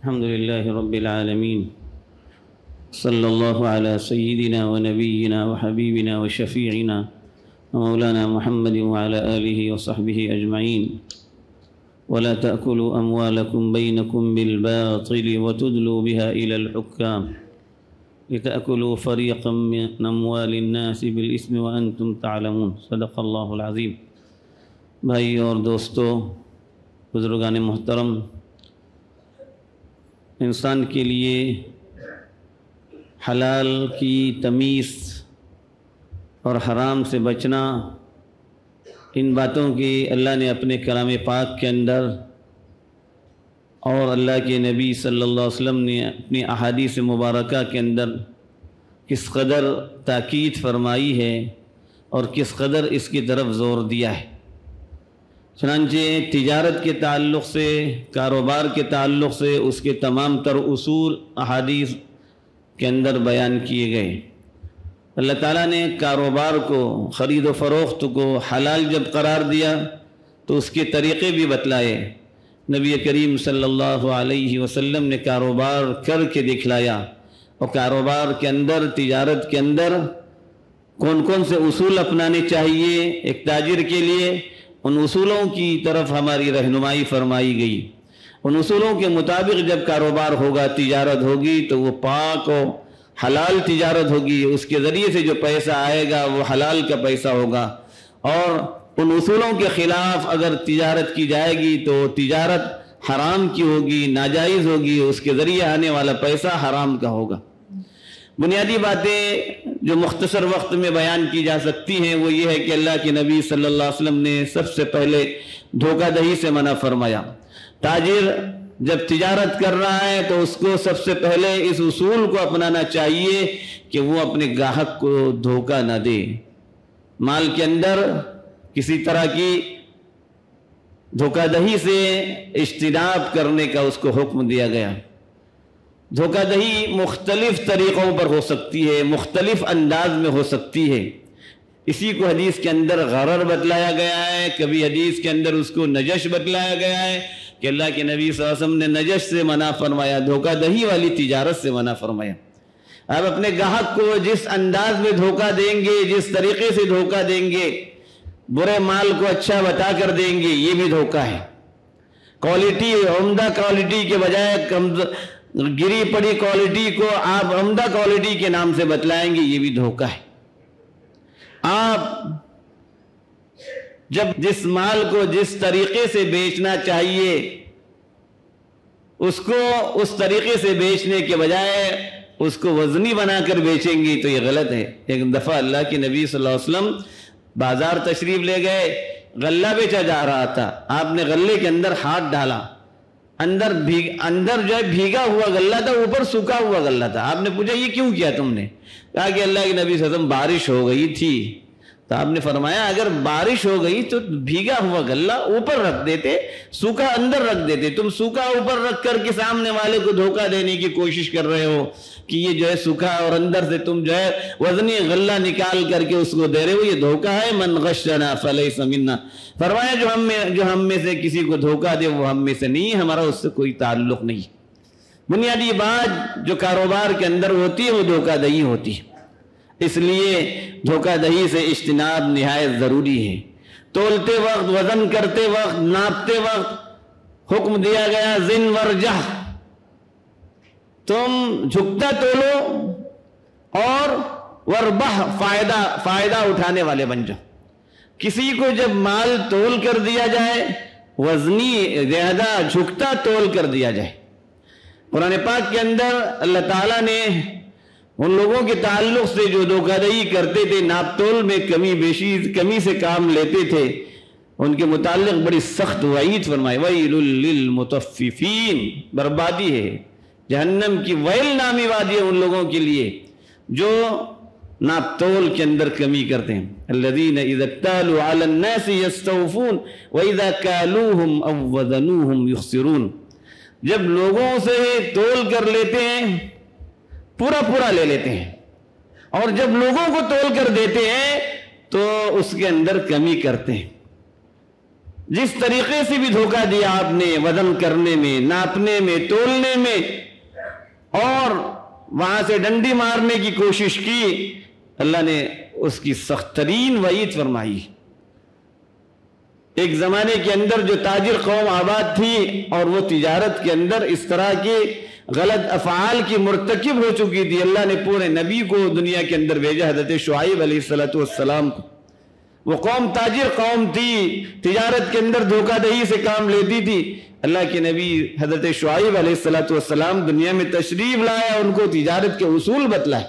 الحمد لله رب العالمين صلى الله على سيدنا ونبينا وحبيبنا وشفيعنا ومولانا محمد وعلى آله وصحبه أجمعين ولا تأكلوا أموالكم بينكم بالباطل وتدلوا بها إلى الحكام لتأكلوا فريقا من أموال الناس بالإثم وأنتم تعلمون صدق الله العظيم. بھائی اور دوستو، بزرگان محترم، انسان کے لیے حلال کی تمیز اور حرام سے بچنا، ان باتوں کی اللہ نے اپنے کلام پاک کے اندر اور اللہ کے نبی صلی اللہ علیہ وسلم نے اپنی احادیث مبارکہ کے اندر کس قدر تاکید فرمائی ہے اور کس قدر اس کی طرف زور دیا ہے. چنانچہ تجارت کے تعلق سے، کاروبار کے تعلق سے اس کے تمام تر اصول احادیث کے اندر بیان کیے گئے. اللہ تعالیٰ نے کاروبار کو، خرید و فروخت کو حلال جب قرار دیا تو اس کے طریقے بھی بتلائے. نبی کریم صلی اللہ علیہ وسلم نے کاروبار کر کے دکھلایا، اور کاروبار کے اندر، تجارت کے اندر کون کون سے اصول اپنانے چاہیے ایک تاجر کے لیے، ان اصولوں کی طرف ہماری رہنمائی فرمائی گئی. ان اصولوں کے مطابق جب کاروبار ہوگا، تجارت ہوگی، تو وہ پاک و حلال تجارت ہوگی. اس کے ذریعے سے جو پیسہ آئے گا وہ حلال کا پیسہ ہوگا. اور ان اصولوں کے خلاف اگر تجارت کی جائے گی تو تجارت حرام کی ہوگی، ناجائز ہوگی، اس کے ذریعے آنے والا پیسہ حرام کا ہوگا. بنیادی باتیں جو مختصر وقت میں بیان کی جا سکتی ہیں وہ یہ ہے کہ اللہ کے نبی صلی اللہ علیہ وسلم نے سب سے پہلے دھوکہ دہی سے منع فرمایا. تاجر جب تجارت کر رہا ہے تو اس کو سب سے پہلے اس اصول کو اپنانا چاہیے کہ وہ اپنے گاہک کو دھوکہ نہ دے. مال کے اندر کسی طرح کی دھوکہ دہی سے اجتناب کرنے کا اس کو حکم دیا گیا. دھوکہ دہی مختلف طریقوں پر ہو سکتی ہے، مختلف انداز میں ہو سکتی ہے. اسی کو حدیث کے اندر غرر بتلایا گیا ہے، کبھی حدیث کے اندر اس کو نجش بتلایا گیا ہے کہ اللہ کے نبی صلی اللہ علیہ وسلم نے نجش سے منع فرمایا، دھوکہ دہی والی تجارت سے منع فرمایا. آپ اپنے گاہک کو جس انداز میں دھوکہ دیں گے، جس طریقے سے دھوکہ دیں گے، برے مال کو اچھا بتا کر دیں گے، یہ بھی دھوکہ ہے. کوالٹی، عمدہ کوالٹی کے بجائے گری پڑی کوالٹی کو آپ عمدہ کوالٹی کے نام سے بتلائیں گے، یہ بھی دھوکہ ہے. آپ جب جس مال کو جس طریقے سے بیچنا چاہیے اس کو اس طریقے سے بیچنے کے بجائے اس کو وزنی بنا کر بیچیں گے تو یہ غلط ہے. ایک دفعہ اللہ کے نبی صلی اللہ علیہ وسلم بازار تشریف لے گئے، غلہ بیچا جا رہا تھا. آپ نے غلے کے اندر ہاتھ ڈالا، اندر جو ہے بھیگا ہوا غلہ تھا، اوپر سوکھا ہوا غلہ تھا. آپ نے پوچھا یہ کیوں کیا تم نے؟ کہا کہ اللہ کے نبی صلی اللہ علیہ وسلم بارش ہو گئی تھی. تو آپ نے فرمایا اگر بارش ہو گئی تو بھیگا ہوا غلہ اوپر رکھ دیتے، سوکھا اندر رکھ دیتے. تم سوکھا اوپر رکھ کر کے سامنے والے کو دھوکہ دینے کی کوشش کر رہے ہو کہ یہ جو ہے سوکھا، اور اندر سے تم جو ہے وزنی غلہ نکال کر کے اس کو دے رہے ہو، یہ دھوکہ ہے. من غشنا فلیس منا. فرمایا جو ہم میں سے کسی کو دھوکہ دے وہ ہم میں سے نہیں، ہمارا اس سے کوئی تعلق نہیں. بنیادی بات جو کاروبار کے اندر ہوتی ہے وہ دھوکہ دہی ہوتی ہے. اس لیے دھوکہ دہی سے اجتناب نہایت ضروری ہے. تولتے وقت، وزن کرتے وقت، ناپتے وقت حکم دیا گیا زن ورجح، تم جھکتا تولو اور وربح، فائدہ اٹھانے والے بن جاؤ. کسی کو جب مال تول کر دیا جائے، وزنی زیادہ جھکتا تول کر دیا جائے. قرآن پاک کے اندر اللہ تعالیٰ نے ان لوگوں کے تعلق سے جو دھوکہ دہی کرتے تھے، ناپ تول میں کمی سے کام لیتے تھے، ان کے متعلق بڑی سخت وعید فرمائی. ویل للمطففین، بربادی ہے، جہنم کی ویل نامی وادی ہے ان لوگوں کے لیے جو ناپ تول کے اندر کمی کرتے ہیں. الذین اذا اکتالوا علی الناس یستوفون واذا کالوہم او وزنوہم یخسرون. جب لوگوں سے تول کر لیتے ہیں، پورا لے لیتے ہیں، اور جب لوگوں کو تول کر دیتے ہیں تو اس کے اندر کمی کرتے ہیں. جس طریقے سے بھی دھوکہ دیا آپ نے وزن کرنے میں، ناپنے میں، تولنے میں، اور وہاں سے ڈنڈی مارنے کی کوشش کی، اللہ نے اس کی سخت ترین وعید فرمائی۔ ایک زمانے کے اندر جو تاجر قوم آباد تھی اور وہ تجارت کے اندر اس طرح کے غلط افعال کی مرتکب ہو چکی تھی، اللہ نے پورے نبی کو دنیا کے اندر بھیجا، حضرت شعیب علیہ السلام کو۔ وہ قوم تاجر قوم تھی، تجارت کے اندر دھوکہ دہی سے کام لیتی تھی۔ اللہ کے نبی حضرت شعیب علیہ السلام دنیا میں تشریف لائے، ان کو تجارت کے اصول بتلائے۔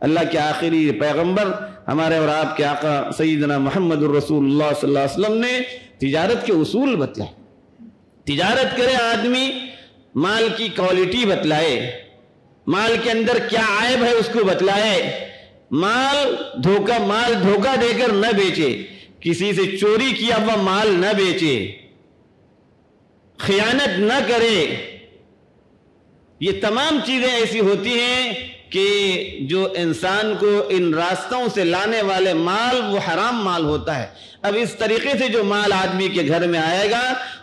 اللہ کے آخری پیغمبر ہمارے اور آپ کے آقا سیدنا محمد الرسول اللہ صلی اللہ علیہ وسلم نے تجارت کے اصول بتلائے۔ تجارت کرے آدمی، مال کی کوالٹی بتلائے، مال کے اندر کیا عیب ہے اس کو بتلائے، مال دھوکہ دے کر نہ بیچے، کسی سے چوری کیا ہوا مال نہ بیچے، خیانت نہ کرے۔ یہ تمام چیزیں ایسی ہوتی ہیں کہ جو انسان کو ان راستوں سے لانے والے مال وہ حرام مال ہوتا ہے۔ اب اس طریقے سے جو مال آدمی کے گھر میں آئے گا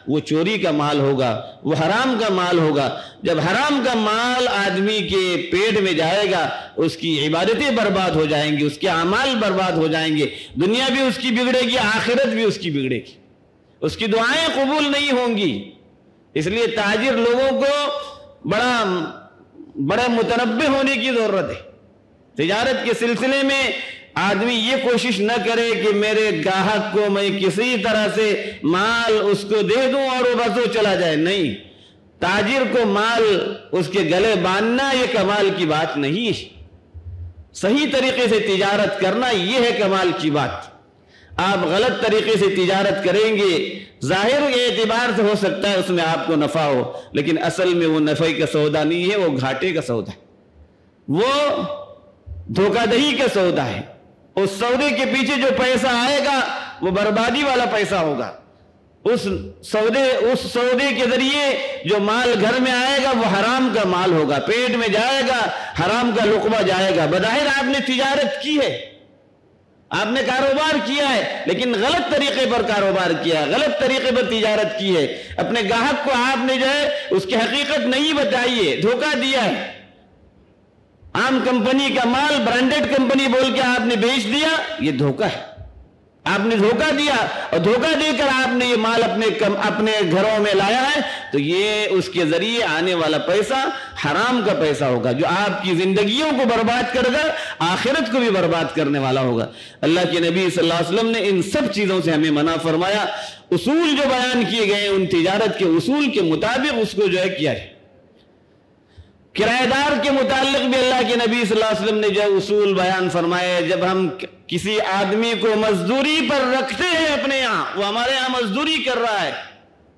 وہ چوری کا مال ہوگا، وہ حرام کا مال ہوگا۔ جب حرام کا مال آدمی کے پیٹ میں جائے گا، اس کی عبادتیں برباد ہو جائیں گی، اس کے اعمال برباد ہو جائیں گے، دنیا بھی اس کی بگڑے گی، آخرت بھی اس کی بگڑے گی، اس کی دعائیں قبول نہیں ہوں گی۔ اس لیے تاجر لوگوں کو بڑا متنبہ ہونے کی ضرورت ہے۔ تجارت کے سلسلے میں آدمی یہ کوشش نہ کرے کہ میرے گاہک کو میں کسی طرح سے مال اس کو دے دوں اور وہ بس وہ چلا جائے، نہیں۔ تاجر کو مال اس کے گلے باندھنا یہ کمال کی بات نہیں ہے، صحیح طریقے سے تجارت کرنا یہ ہے کمال کی بات۔ آپ غلط طریقے سے تجارت کریں گے، ظاہر اعتبار سے ہو سکتا ہے اس میں آپ کو نفع ہو، لیکن اصل میں وہ نفع کا سودا نہیں ہے، وہ گھاٹے کا سودا ہے، وہ دھوکہ دہی کا سودا ہے۔ اس سودے کے پیچھے جو پیسہ آئے گا وہ بربادی والا پیسہ ہوگا۔ اس سودے کے ذریعے جو مال گھر میں آئے گا وہ حرام کا مال ہوگا، پیٹ میں جائے گا، حرام کا لقمہ جائے گا۔ بظاہر آپ نے تجارت کی ہے، آپ نے کاروبار کیا ہے، لیکن غلط طریقے پر کاروبار کیا ہے، غلط طریقے پر تجارت کی ہے۔ اپنے گاہک کو آپ نے جو ہے اس کی حقیقت نہیں بتائی ہے، دھوکہ دیا ہے۔ عام کمپنی کا مال برانڈڈ کمپنی بول کے آپ نے بیچ دیا، یہ دھوکہ ہے، آپ نے دھوکہ دیا، اور دھوکہ دے کر آپ نے یہ مال اپنے گھروں میں لایا ہے، تو یہ اس کے ذریعے آنے والا پیسہ حرام کا پیسہ ہوگا، جو آپ کی زندگیوں کو برباد کر کر آخرت کو بھی برباد کرنے والا ہوگا۔ اللہ کے نبی صلی اللہ علیہ وسلم نے ان سب چیزوں سے ہمیں منع فرمایا۔ اصول جو بیان کیے گئے ان تجارت کے اصول کے مطابق اس کو جو ہے کیا ہے۔ کرایہ دار کے متعلق بھی اللہ کے نبی صلی اللہ علیہ وسلم نے جو اصول بیان فرمائے، جب ہم کسی آدمی کو مزدوری پر رکھتے ہیں اپنے یہاں، وہ ہمارے یہاں مزدوری کر رہا ہے،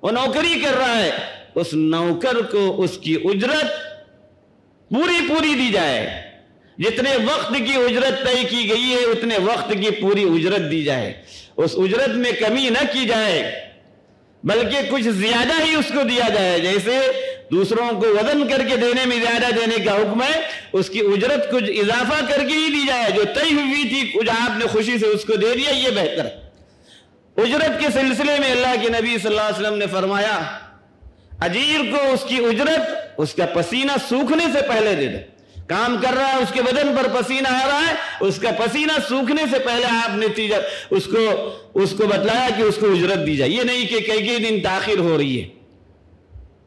وہ نوکری کر رہا ہے، اس نوکر کو اس کی اجرت پوری دی جائے، جتنے وقت کی اجرت طے کی گئی ہے اتنے وقت کی پوری اجرت دی جائے، اس اجرت میں کمی نہ کی جائے، بلکہ کچھ زیادہ ہی اس کو دیا جائے۔ جیسے دوسروں کو وزن کر کے دینے میں زیادہ دینے کا حکم ہے، اس کی اجرت کچھ اضافہ کر کے ہی دی جائے، جو طے ہوئی تھی کچھ آپ نے خوشی سے اس کو دے دیا، یہ بہتر ہے۔ اجرت کے سلسلے میں اللہ کے نبی صلی اللہ علیہ وسلم نے فرمایا، اجیر کو اس کی اجرت اس کا پسینہ سوکھنے سے پہلے دے دو۔ کام کر رہا ہے، اس کے بدن پر پسینہ آ رہا ہے، اس کا پسینہ سوکھنے سے پہلے آپ نے اس کو بتلایا کہ اس کو اجرت دی جائے۔ یہ نہیں کہ کئی دن تاخیر ہو رہی ہے،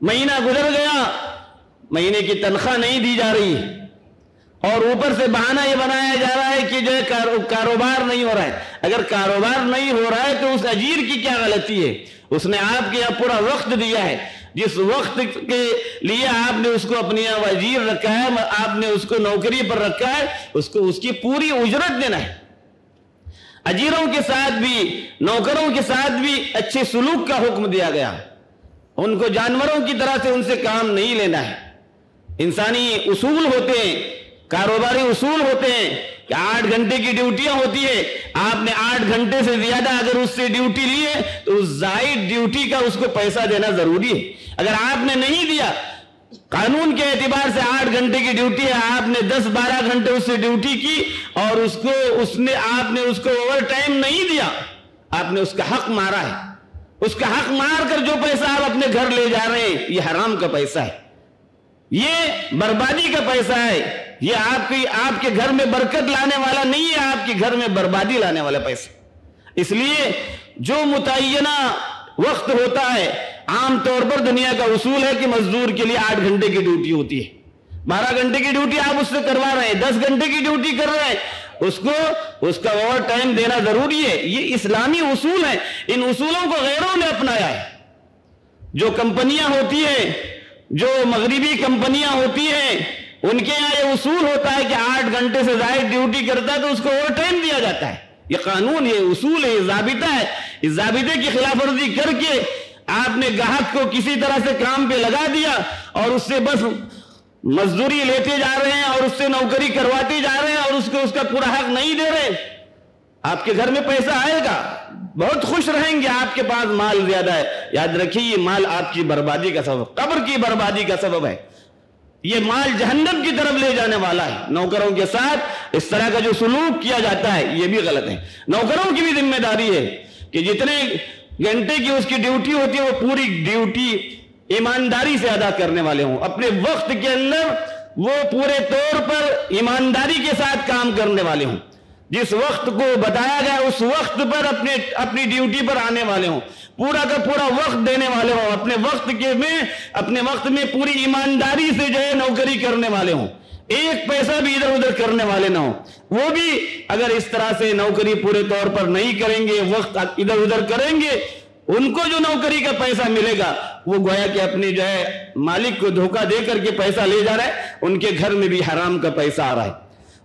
مہینہ گزر گیا، مہینے کی تنخواہ نہیں دی جا رہی، اور اوپر سے بہانہ یہ بنایا جا رہا ہے کہ جو ہے کاروبار نہیں ہو رہا ہے۔ اگر کاروبار نہیں ہو رہا ہے تو اس اجیر کی کیا غلطی ہے؟ اس نے آپ کے یہاں پورا وقت دیا ہے، جس وقت کے لیے آپ نے اس کو اپنے یہاں اجیر رکھا ہے، آپ نے اس کو نوکری پر رکھا ہے، اس کو اس کی پوری اجرت دینا ہے۔ اجیروں کے ساتھ بھی، نوکروں کے ساتھ بھی اچھے سلوک کا حکم دیا گیا، ان کو جانوروں کی طرح سے ان سے کام نہیں لینا ہے۔ انسانی اصول ہوتے ہیں، کاروباری اصول ہوتے ہیں کہ 8 گھنٹے کی ڈیوٹیاں ہوتی ہے، آپ نے 8 گھنٹے سے زیادہ اگر اس سے ڈیوٹی لی ہے تو اس زائد ڈیوٹی کا اس کو پیسہ دینا ضروری ہے۔ اگر آپ نے نہیں دیا، قانون کے اعتبار سے 8 گھنٹے کی ڈیوٹی ہے، آپ نے 10-12 گھنٹے اس سے ڈیوٹی کی اور آپ نے اس کو اوور ٹائم نہیں دیا، آپ نے اس کا حق مارا ہے۔ اس کا حق مار کر جو پیسہ آپ اپنے گھر لے جا رہے ہیں یہ حرام کا پیسہ ہے، یہ بربادی کا پیسہ ہے، یہ آپ کے گھر میں برکت لانے والا نہیں ہے، آپ کے گھر میں بربادی لانے والا پیسہ۔ اس لیے جو متعینہ وقت ہوتا ہے، عام طور پر دنیا کا اصول ہے کہ مزدور کے لیے 8 گھنٹے کی ڈیوٹی ہوتی ہے، 12 گھنٹے کی ڈیوٹی آپ اس سے کروا رہے ہیں، 10 گھنٹے کی ڈیوٹی کر رہے ہیں، اس کو اس کا اوور ٹائم دینا ضروری ہے۔ یہ اسلامی اصول ہیں، ان اصولوں کو غیروں نے اپنایا ہے۔ جو کمپنیاں ہوتی ہیں، جو مغربی کمپنیاں ہوتی ہیں، ان کے یہاں یہ اصول ہوتا ہے کہ 8 گھنٹے سے زائد ڈیوٹی کرتا ہے تو اس کو اوور ٹائم دیا جاتا ہے۔ یہ قانون، یہ اصول ہے، یہ ضابطہ ہے۔ اس ضابطے کی خلاف ورزی کر کے آپ نے گاہک کو کسی طرح سے کام پہ لگا دیا اور اس سے بس مزدوری لیتے جا رہے ہیں اور اس سے نوکری کرواتے جا رہے ہیں اور اس کو اس کا پورا حق نہیں دے رہے، آپ کے گھر میں پیسہ آئے گا، بہت خوش رہیں گے، آپ کے پاس مال زیادہ ہے، یاد رکھیے یہ مال آپ کی بربادی کا سبب، قبر کی بربادی کا سبب ہے، یہ مال جہنم کی طرف لے جانے والا ہے۔ نوکروں کے ساتھ اس طرح کا جو سلوک کیا جاتا ہے یہ بھی غلط ہے۔ نوکروں کی بھی ذمہ داری ہے کہ جتنے گھنٹے کی اس کی ڈیوٹی ہوتی ہے وہ پوری ڈیوٹی ایمانداری سے ادا کرنے والے ہوں، اپنے وقت کے اندر وہ پورے طور پر ایمانداری کے ساتھ کام کرنے والے ہوں، جس وقت کو بتایا گیا اس وقت پر اپنی ڈیوٹی پر آنے والے ہوں، پورا کا پورا وقت دینے والے ہوں، اپنے وقت میں پوری ایمانداری سے جو ہے نوکری کرنے والے ہوں، ایک پیسہ بھی ادھر ادھر کرنے والے نہ ہوں۔ وہ بھی اگر اس طرح سے نوکری پورے طور پر نہیں کریں گے، وقت ادھر ادھر کریں گے، ان کو جو نوکری کا پیسہ ملے گا وہ گویا کہ اپنے جو ہے مالک کو دھوکہ دے کر کے پیسہ لے جا رہا ہے، ان کے گھر میں بھی حرام کا پیسہ آ رہا ہے۔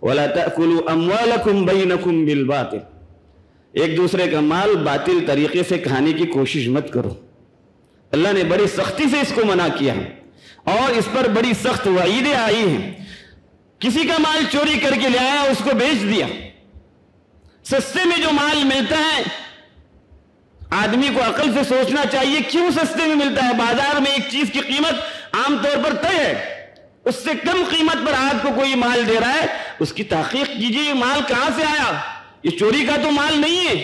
وَلَا تَأْكُلُوا أَمْوَالَكُمْ بَيْنَكُمْ بِالْبَاطِلِ، ایک دوسرے کا مال باطل طریقے سے کھانے کی کوشش مت کرو۔ اللہ نے بڑی سختی سے اس کو منع کیا ہے اور اس پر بڑی سخت وعیدیں آئی ہیں۔ کسی کا مال چوری کر کے لے آیا، اس کو بیچ دیا۔ سستے میں جو مال ملتا ہے، آدمی کو عقل سے سوچنا چاہیے کیوں سستے میں ملتا ہے۔ بازار میں ایک چیز کی قیمت عام طور پر طے ہے، اس سے کم قیمت پر آپ کو کوئی مال دے رہا ہے، اس کی تحقیق کیجیے یہ مال کہاں سے آیا، یہ چوری کا تو مال نہیں ہے۔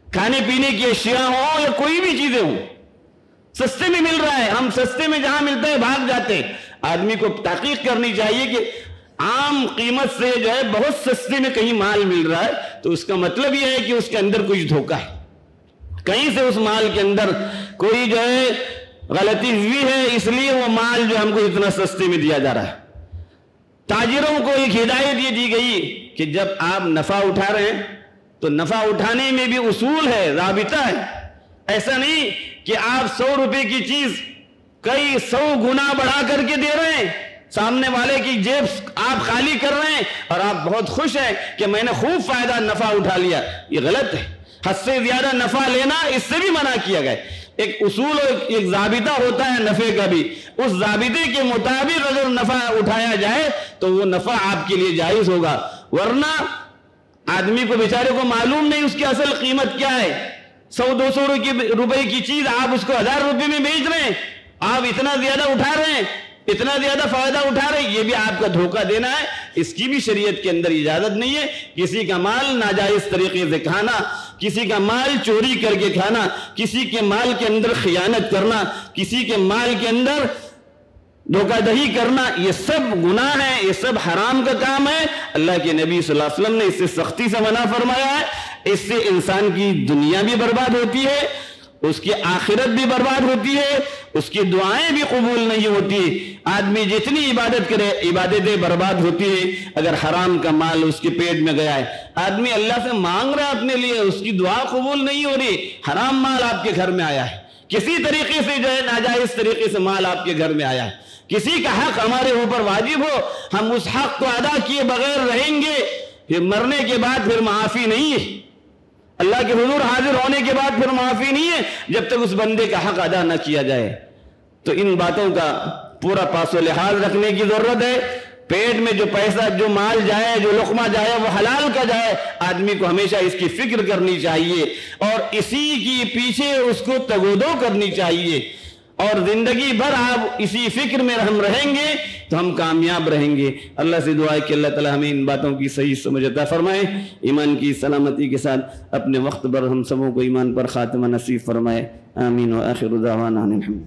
کھانے پینے کی اشیاء ہوں یا کوئی بھی چیزیں ہوں، سستے میں مل رہا ہے، ہم سستے میں جہاں ملتا ہے بھاگ جاتے ہیں۔ آدمی کو تحقیق کرنی چاہیے کہ عام قیمت سے جو ہے بہت سستے میں کہیں مال مل رہا ہے تو اس کا مطلب یہ ہے کہ اس کے اندر کچھ دھوکہ ہے، کہیں سے اس مال کے اندر کوئی جو ہے غلطی ہوئی ہے، اس لیے وہ مال جو ہم کو اتنا سستے میں دیا جا رہا ہے۔ تاجروں کو ایک ہدایت یہ دی گئی کہ جب آپ نفع اٹھا رہے ہیں تو نفع اٹھانے میں بھی اصول ہے، ضابطہ ہے۔ ایسا نہیں کہ آپ 100 روپے کی چیز کئی 100 گنا بڑھا کر کے دے رہے ہیں، سامنے والے کی جیب آپ خالی کر رہے ہیں اور آپ بہت خوش ہیں کہ میں نے خوب فائدہ نفع اٹھا لیا، یہ غلط ہے۔ حد سے زیادہ نفع لینا اس سے بھی منع کیا گیا۔ ایک اصول اور ایک ضابطہ ہوتا ہے نفع کا بھی، اس ضابطے کے مطابق اگر نفع اٹھایا جائے تو وہ نفع آپ کے لیے جائز ہوگا، ورنہ آدمی کو بیچارے کو معلوم نہیں اس کی اصل قیمت کیا ہے۔ 100-200 روپے کی چیز آپ اس کو 1000 روپے میں بیچ رہے ہیں، آپ اتنا زیادہ اٹھا رہے ہیں، اتنا زیادہ فائدہ اٹھا رہے ہیں، یہ بھی آپ کا دھوکہ دینا ہے۔ اس کی بھی شریعت کے اندر اجازت نہیں ہے۔ کسی کا مال ناجائز طریقے سے کھانا، کسی کا مال چوری کر کے کھانا، کسی کے مال کے اندر خیانت کرنا، کسی کے مال کے اندر دھوکہ دہی کرنا، یہ سب گناہ ہے، یہ سب حرام کا کام ہے۔ اللہ کے نبی صلی اللہ علیہ وسلم نے اس سے سختی سے منع فرمایا ہے۔ اس سے انسان کی دنیا بھی برباد ہوتی ہے، اس کی آخرت بھی برباد ہوتی ہے، اس کی دعائیں بھی قبول نہیں ہوتی۔ آدمی جتنی عبادت کرے عبادتیں برباد ہوتی ہے اگر حرام کا مال اس کے پیٹ میں گیا ہے۔ آدمی اللہ سے مانگ رہا ہے اپنے لیے، اس کی دعا قبول نہیں ہو رہی، حرام مال آپ کے گھر میں آیا ہے، کسی طریقے سے جو ہے ناجائز طریقے سے مال آپ کے گھر میں آیا ہے۔ کسی کا حق ہمارے اوپر واجب ہو، ہم اس حق کو ادا کیے بغیر رہیں گے، پھر مرنے کے بعد پھر معافی نہیں ہے، اللہ کے حضور حاضر ہونے کے بعد پھر معافی نہیں ہے جب تک اس بندے کا حق ادا نہ کیا جائے۔ تو ان باتوں کا پورا پاس و لحاظ رکھنے کی ضرورت ہے۔ پیٹ میں جو پیسہ، جو مال جائے، جو لقمہ جائے وہ حلال کا جائے، آدمی کو ہمیشہ اس کی فکر کرنی چاہیے اور اسی کی پیچھے اس کو تگودو کرنی چاہیے، اور زندگی بھر آپ اسی فکر میں ہم رہیں گے تو ہم کامیاب رہیں گے۔ اللہ سے دعا ہے کہ اللہ تعالی ہمیں ان باتوں کی صحیح سمجھ عطا فرمائے، ایمان کی سلامتی کے ساتھ اپنے وقت پر ہم سبوں کو ایمان پر خاتمہ نصیب فرمائے۔ آمین و آخر دعوانا الحمد۔